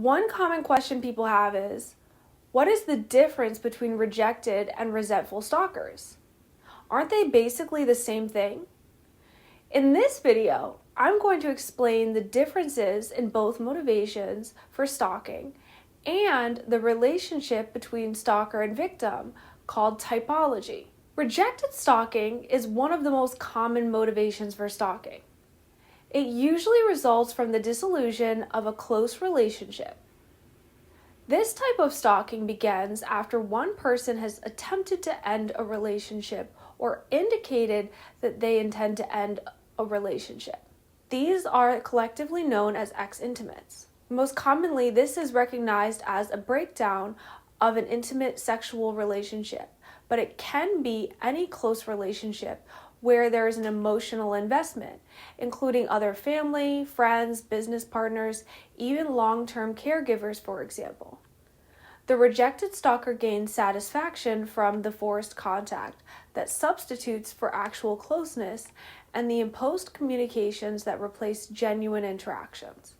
One common question people have is, what is the difference between rejected and resentful stalkers? Aren't they basically the same thing? In this video, I'm going to explain the differences in both motivations for stalking and the relationship between stalker and victim called typology. Rejected stalking is one of the most common motivations for stalking. It usually results from the dissolution of a close relationship. This type of stalking begins after one person has attempted to end a relationship or indicated that they intend to end a relationship. These are collectively known as ex-intimates. Most commonly, this is recognized as a breakdown of an intimate sexual relationship, but it can be any close relationship where there is an emotional investment, including other family, friends, business partners, even long-term caregivers, for example. The rejected stalker gains satisfaction from the forced contact that substitutes for actual closeness and the imposed communications that replace genuine interactions.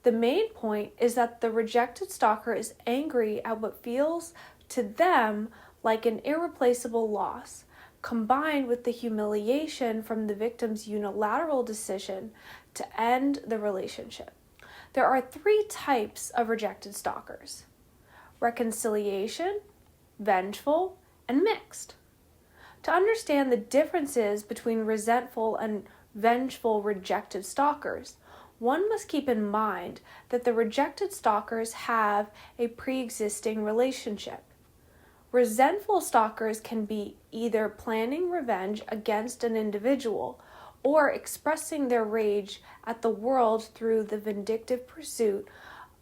The main point is that the rejected stalker is angry at what feels to them like an irreplaceable loss, combined with the humiliation from the victim's unilateral decision to end the relationship. There are 3 types of rejected stalkers: reconciliation, vengeful, and mixed. To understand the differences between resentful and vengeful rejected stalkers, one must keep in mind that the rejected stalkers have a pre-existing relationship. Resentful stalkers can be either planning revenge against an individual or expressing their rage at the world through the vindictive pursuit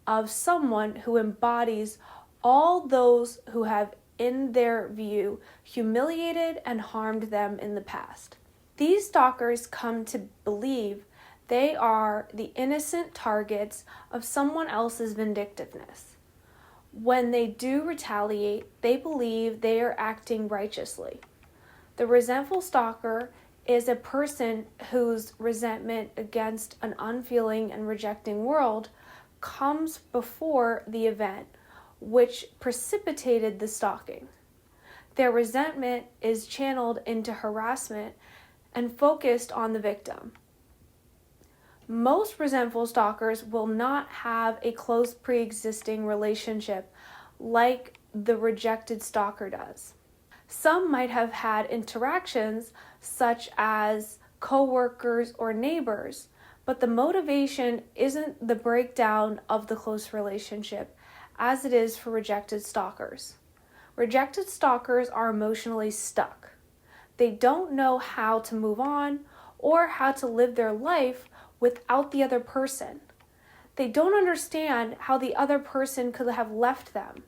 of someone who embodies all those who have, in their view, humiliated and harmed them in the past. These stalkers come to believe they are the innocent targets of someone else's vindictiveness. When they do retaliate, they believe they are acting righteously. The resentful stalker is a person whose resentment against an unfeeling and rejecting world comes before the event which precipitated the stalking. Their resentment is channeled into harassment and focused on the victim. Most resentful stalkers will not have a close pre-existing relationship like the rejected stalker does. Some might have had interactions such as co-workers or neighbors, but the motivation isn't the breakdown of the close relationship as it is for rejected stalkers. Rejected stalkers are emotionally stuck. They don't know how to move on or how to live their life without the other person. They don't understand how the other person could have left them.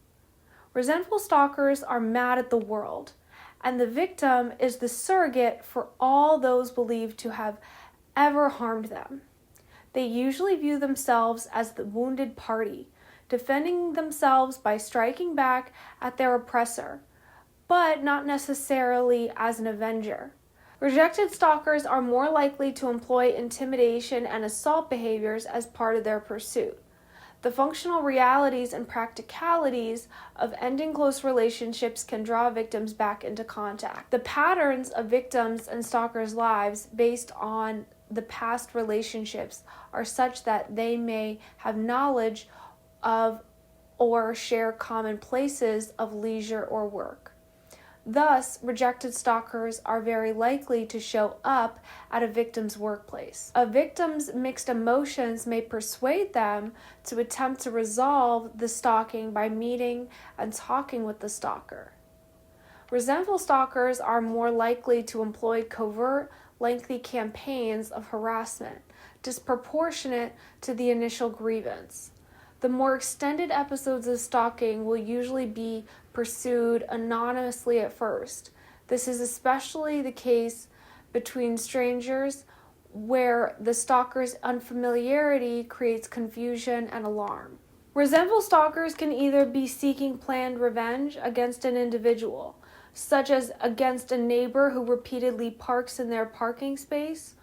Resentful stalkers are mad at the world, and the victim is the surrogate for all those believed to have ever harmed them. They usually view themselves as the wounded party, defending themselves by striking back at their oppressor, but not necessarily as an avenger. Rejected stalkers are more likely to employ intimidation and assault behaviors as part of their pursuit. The functional realities and practicalities of ending close relationships can draw victims back into contact. The patterns of victims' and stalkers' lives based on the past relationships are such that they may have knowledge of or share common places of leisure or work. Thus, rejected stalkers are very likely to show up at a victim's workplace. A victim's mixed emotions may persuade them to attempt to resolve the stalking by meeting and talking with the stalker. Resentful stalkers are more likely to employ covert, lengthy campaigns of harassment, disproportionate to the initial grievance. The more extended episodes of stalking will usually be pursued anonymously at first. This is especially the case between strangers, where the stalker's unfamiliarity creates confusion and alarm. Resentful stalkers can either be seeking planned revenge against an individual, such as against a neighbor who repeatedly parks in their parking space,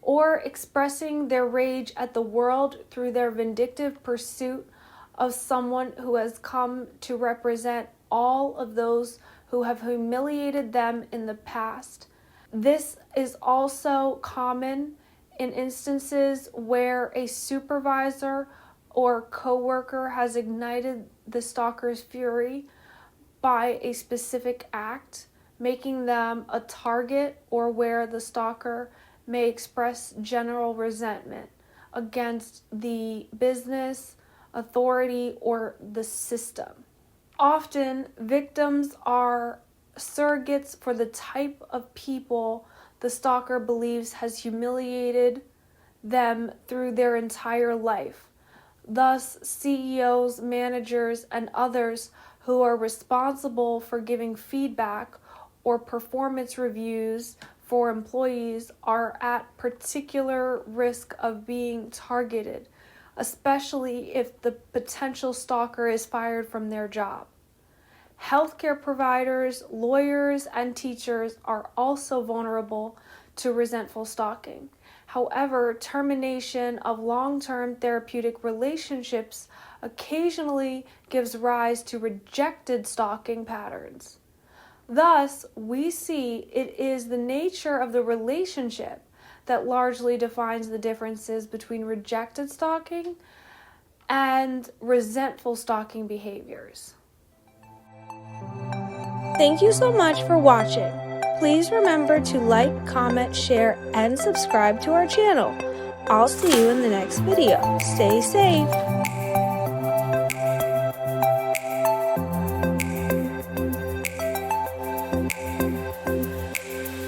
or expressing their rage at the world through their vindictive pursuit of someone who has come to represent all of those who have humiliated them in the past. This is also common in instances where a supervisor or coworker has ignited the stalker's fury by a specific act, making them a target, or where the stalker may express general resentment against the business, authority, or the system. Often, victims are surrogates for the type of people the stalker believes has humiliated them through their entire life. Thus, CEOs, managers, and others who are responsible for giving feedback or performance reviews for employees are at particular risk of being targeted, especially if the potential stalker is fired from their job. Healthcare providers, lawyers, and teachers are also vulnerable to resentful stalking. However, termination of long-term therapeutic relationships occasionally gives rise to rejected stalking patterns. Thus, we see it is the nature of the relationship that largely defines the differences between rejected stalking and resentful stalking behaviors. Thank you so much for watching. Please remember to like, comment, share, and subscribe to our channel. I'll see you in the next video. Stay safe.